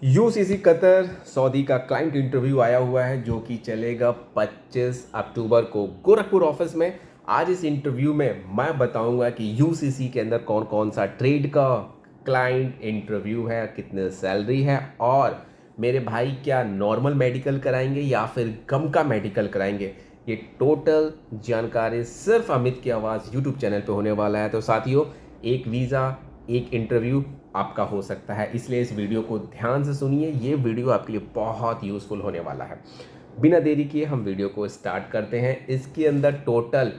UCC Qatar Saudi का client interview आया हुआ है जो कि चलेगा 25 अक्टूबर को गोरखपुर ऑफिस में। आज इस इंटरव्यू में मैं बताऊंगा कि यूसीसी के अंदर कौन कौन सा ट्रेड का क्लाइंट इंटरव्यू है, कितने सैलरी है और मेरे भाई क्या नॉर्मल मेडिकल कराएंगे या फिर गम का मेडिकल कराएंगे। ये टोटल जानकारी सिर्फ अमित की आवाज़ यूट्यूब चैनल पे होने वाला है। तो साथियों, एक वीज़ा एक इंटरव्यू आपका हो सकता है, इसलिए इस वीडियो को ध्यान से सुनिए। ये वीडियो आपके लिए बहुत यूज़फुल होने वाला है। बिना देरी किए हम वीडियो को स्टार्ट करते हैं। इसके अंदर टोटल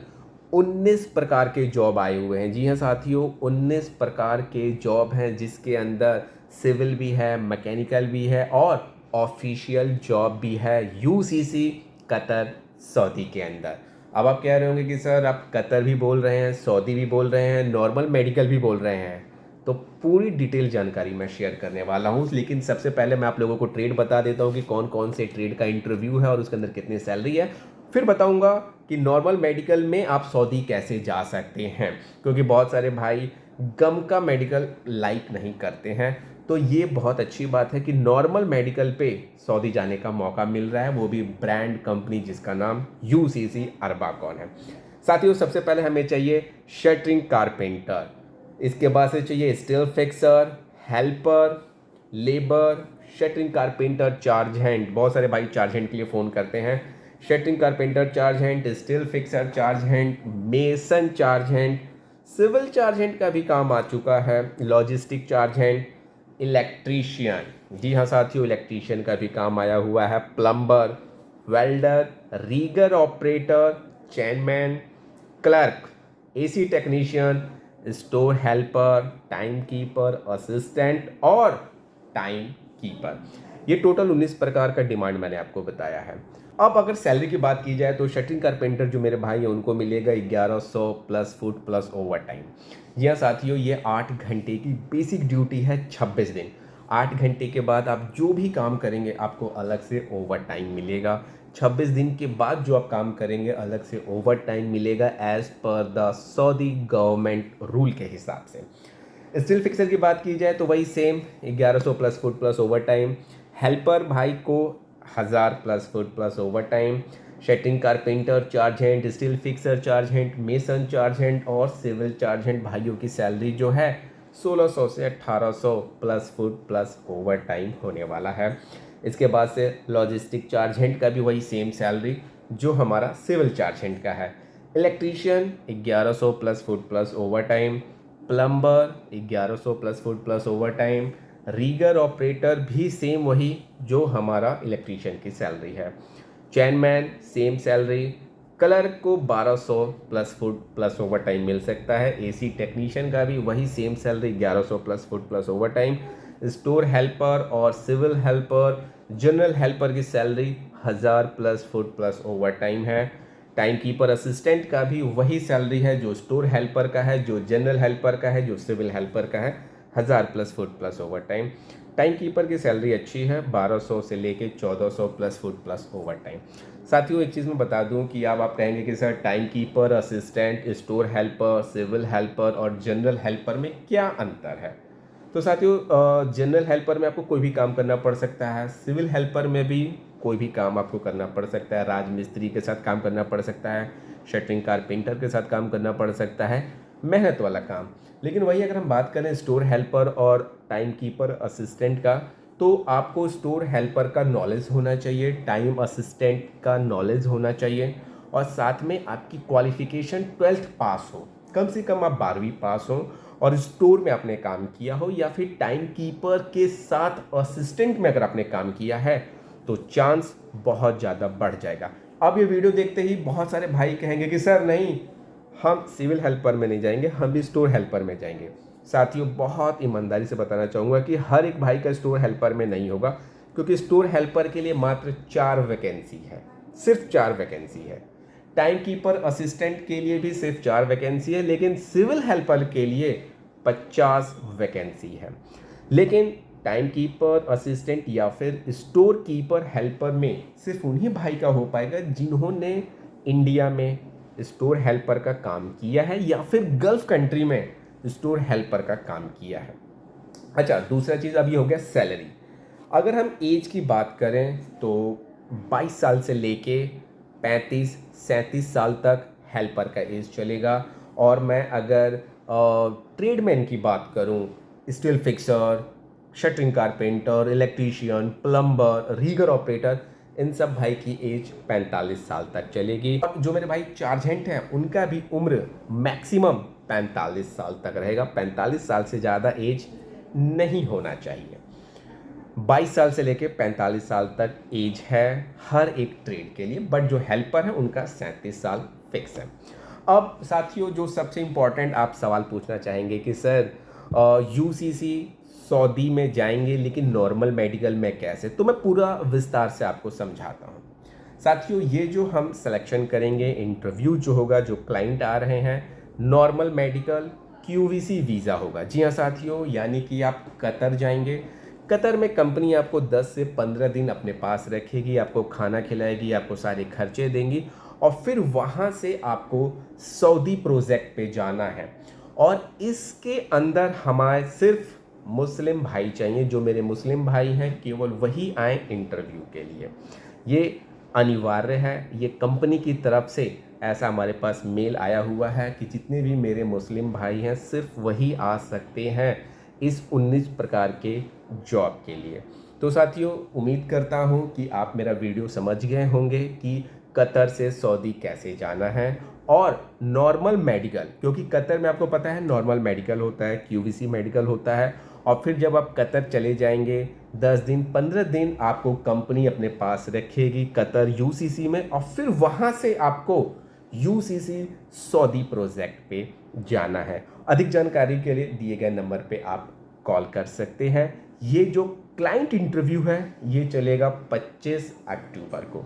19 प्रकार के जॉब आए हुए हैं। जी हाँ साथियों, 19 प्रकार के जॉब हैं जिसके अंदर सिविल भी है, मैकेनिकल भी है और ऑफिशियल जॉब भी है यूसीसी कतर सऊदी के अंदर। अब आप कह रहे होंगे कि सर आप कतर भी बोल रहे हैं, सऊदी भी बोल रहे हैं, नॉर्मल मेडिकल भी बोल रहे हैं। तो पूरी डिटेल जानकारी मैं शेयर करने वाला हूँ, लेकिन सबसे पहले मैं आप लोगों को ट्रेड बता देता हूँ कि कौन कौन से ट्रेड का इंटरव्यू है और उसके अंदर कितनी सैलरी है। फिर बताऊँगा कि नॉर्मल मेडिकल में आप सऊदी कैसे जा सकते हैं, क्योंकि बहुत सारे भाई गम का मेडिकल लाइक नहीं करते हैं। तो ये बहुत अच्छी बात है कि नॉर्मल मेडिकल पे सऊदी जाने का मौका मिल रहा है, वो भी ब्रांड कंपनी जिसका नाम यूसीसी अरबाकॉन है। साथियों, सबसे पहले हमें चाहिए शटरिंग कारपेंटर, इसके बाद से चाहिए steel fixer, helper, labour, shuttering carpenter, charge hand. बहुत सारे भाई चार्ज हैंड के लिए फ़ोन करते हैं। Shuttering carpenter charge hand, steel fixer charge hand, mason charge hand, civil charge hand का भी काम आ चुका है, लॉजिस्टिक चार्ज हैंड, इलेक्ट्रीशियन। जी हाँ साथियों, इलेक्ट्रीशियन का भी काम आया हुआ है, plumber, welder, rigger operator, chainman, clerk, AC technician, store helper, time keeper, assistant और टाइम कीपर। ये टोटल 19 प्रकार का डिमांड मैंने आपको बताया है। अब अगर सैलरी की बात की जाए तो शटरिंग कारपेंटर जो मेरे भाई हैं उनको मिलेगा 1100 plus food plus overtime. जी हाँ साथियों, ये 8 घंटे की बेसिक ड्यूटी है, 26 दिन। 8 घंटे के बाद आप जो भी काम करेंगे आपको अलग से ओवर टाइम मिलेगा। 26 दिन के बाद जो आप काम करेंगे अलग से ओवर टाइम मिलेगा as per the Saudi government rule के हिसाब से। स्टील फिक्सर की बात की जाए तो वही same 1100 plus food plus over time. Helper भाई को 1000 plus food plus over time. Shuttering carpenter charge hand, steel fixer charge hand, mason charge hand और सिविल चार्ज हैंड भाइयों की सैलरी जो है 1600 से 1800 plus food plus over time होने वाला है। इसके बाद से लॉजिस्टिक चार्ज हैंड का भी वही सेम सैलरी जो हमारा सिविल चार्ज हैंड का है। Electrician 1100 plus food plus over time, plumber 1100 plus food plus over time, rigger operator भी सेम वही जो हमारा इलेक्ट्रीशियन की सैलरी है, चैनमैन सेम सैलरी, क्लर्क को 1200 plus food plus overtime मिल सकता है, एसी टेक्नीशियन का भी वही same salary 1100 plus food plus overtime, store helper और सिविल हेल्पर जनरल हेल्पर की salary 1000 plus food plus overtime है। टाइम कीपर असिस्टेंट का भी वही सैलरी है जो स्टोर हेल्पर का है, जो जनरल हेल्पर का है, जो सिविल हेल्पर का है, 1000 plus food plus over time. Time keeper की सैलरी अच्छी है, 1200 से लेके 1400 plus food plus over time. साथियों, एक चीज़ मैं बता दूं कि अब आप कहेंगे कि sir time keeper, assistant, store helper, civil helper और जनरल हेल्पर में क्या अंतर है। तो साथियों, जनरल हेल्पर में आपको कोई भी काम करना पड़ सकता है, सिविल हेल्पर में भी कोई भी काम आपको करना पड़ सकता है, राजमिस्त्री के साथ काम करना पड़ सकता है, शटरिंग कारपेंटर के साथ काम करना पड़ सकता है, मेहनत वाला काम। लेकिन वही अगर हम बात करें स्टोर हेल्पर और टाइम कीपर असिस्टेंट का, तो आपको स्टोर हेल्पर का नॉलेज होना चाहिए, टाइम असिस्टेंट का नॉलेज होना चाहिए और साथ में आपकी क्वालिफिकेशन 12th पास हो, कम से कम आप 12वीं पास हो और स्टोर में आपने काम किया हो या फिर टाइम कीपर के साथ असिस्टेंट में अगर आपने काम किया है तो चांस बहुत ज़्यादा बढ़ जाएगा। अब ये वीडियो देखते ही बहुत सारे भाई कहेंगे कि सर नहीं, हम सिविल हेल्पर में नहीं जाएंगे, हम भी स्टोर हेल्पर में जाएंगे। साथियों, बहुत ईमानदारी से बताना चाहूँगा कि हर एक भाई का स्टोर हेल्पर में नहीं होगा, क्योंकि स्टोर हेल्पर के लिए मात्र 4 वैकेंसी है, सिर्फ 4 वैकेंसी है। टाइम कीपर असिस्टेंट के लिए भी सिर्फ 4 वैकेंसी है, लेकिन सिविल हेल्पर के लिए 50 वैकेंसी है। लेकिन टाइम कीपर असिस्टेंट या फिर स्टोर कीपर हेल्पर में सिर्फ उन्हीं भाई का हो पाएगा जिन्होंने इंडिया में स्टोर हेल्पर का काम किया है या फिर गल्फ कंट्री में स्टोर हेल्पर का काम किया है। अच्छा, दूसरा चीज़ अब ये हो गया सैलरी। अगर हम एज की बात करें तो 22 साल से लेके 35-37 साल तक हेल्पर का एज चलेगा। और मैं अगर ट्रेडमैन की बात करूं, steel fixer, shuttering carpenter, electrician, plumber, rigger operator, इन सब भाई की एज 45 साल तक चलेगी। और जो मेरे भाई चार्जेंट हैं उनका भी उम्र मैक्सिमम 45 साल तक रहेगा। 45 साल से ज़्यादा एज नहीं होना चाहिए। 22 साल से लेके 45 साल तक एज है हर एक ट्रेड के लिए, बट जो हेल्पर है उनका 37 साल फिक्स है। अब साथियों, जो सबसे इम्पॉर्टेंट आप सवाल पूछना चाहेंगे कि सर यूसीसी सऊदी में जाएंगे लेकिन नॉर्मल मेडिकल में कैसे, तो मैं पूरा विस्तार से आपको समझाता हूँ। साथियों, ये जो हम सिलेक्शन करेंगे, इंटरव्यू जो होगा, जो क्लाइंट आ रहे हैं, नॉर्मल मेडिकल क्यूवीसी वीज़ा होगा। जी हाँ साथियों, यानी कि आप कतर जाएंगे। कतर में कंपनी आपको 10 से 15 दिन अपने पास रखेगी, आपको खाना खिलाएगी, आपको सारे खर्चे देंगी और फिर वहाँ से आपको सऊदी प्रोजेक्ट पे जाना है। और इसके अंदर हमारे सिर्फ मुस्लिम भाई चाहिए। जो मेरे मुस्लिम भाई हैं केवल वही आए इंटरव्यू के लिए। ये अनिवार्य है, ये कंपनी की तरफ से ऐसा हमारे पास मेल आया हुआ है कि जितने भी मेरे मुस्लिम भाई हैं सिर्फ वही आ सकते हैं इस 19 प्रकार के जॉब के लिए। तो साथियों, उम्मीद करता हूँ कि आप मेरा वीडियो समझ गए होंगे कि कतर से सऊदी कैसे जाना है। और नॉर्मल मेडिकल, क्योंकि कतर में आपको पता है नॉर्मल मेडिकल होता है, क्यूवीसी मेडिकल होता है, और फिर जब आप कतर चले जाएंगे 10 दिन 15 दिन आपको कंपनी अपने पास रखेगी कतर यूसीसी में, और फिर वहाँ से आपको यूसीसी सऊदी प्रोजेक्ट पे जाना है। अधिक जानकारी के लिए दिए गए नंबर पे आप कॉल कर सकते हैं। ये जो क्लाइंट इंटरव्यू है ये चलेगा 25 अक्टूबर को।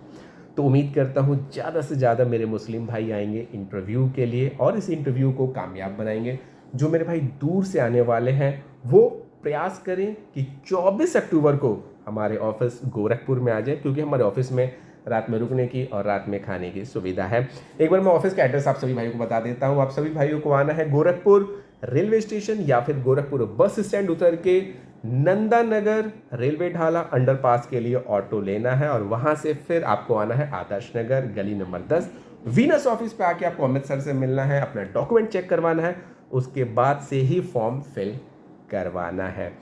तो उम्मीद करता हूँ ज़्यादा से ज़्यादा मेरे मुस्लिम भाई आएंगे इंटरव्यू के लिए और इस इंटरव्यू को कामयाब बनाएंगे। जो मेरे भाई दूर से आने वाले हैं वो प्रयास करें कि 24 अक्टूबर को हमारे ऑफिस गोरखपुर में आ जाए, क्योंकि हमारे ऑफिस में रात में रुकने की और रात में खाने की सुविधा है। एक बार मैं ऑफिस का एड्रेस आप सभी भाइयों को बता देता हूँ। आप सभी भाइयों को आना है गोरखपुर रेलवे स्टेशन या फिर गोरखपुर बस स्टैंड उतर के नंदा नगर रेलवे ढाला अंडरपास के लिए ऑटो लेना है और वहां से फिर आपको आना है आदर्श नगर गली नंबर 10 वीनस ऑफिस पे आके आपको अमित सर से मिलना है, अपना डॉक्यूमेंट चेक करवाना है, उसके बाद से ही फॉर्म फिल करवाना है।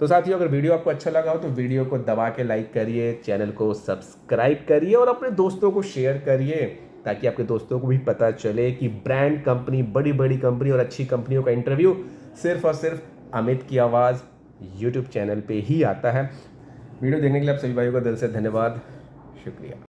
तो साथियों, अगर वीडियो आपको अच्छा लगा हो तो वीडियो को दबा के लाइक करिए, चैनल को सब्सक्राइब करिए और अपने दोस्तों को शेयर करिए, ताकि आपके दोस्तों को भी पता चले कि ब्रांड कंपनी, बड़ी बड़ी कंपनी और अच्छी कंपनियों का इंटरव्यू सिर्फ और सिर्फ अमित की आवाज़ यूट्यूब चैनल पे ही आता है। वीडियो देखने के लिए आप सभी भाइयों का दिल से धन्यवाद, शुक्रिया।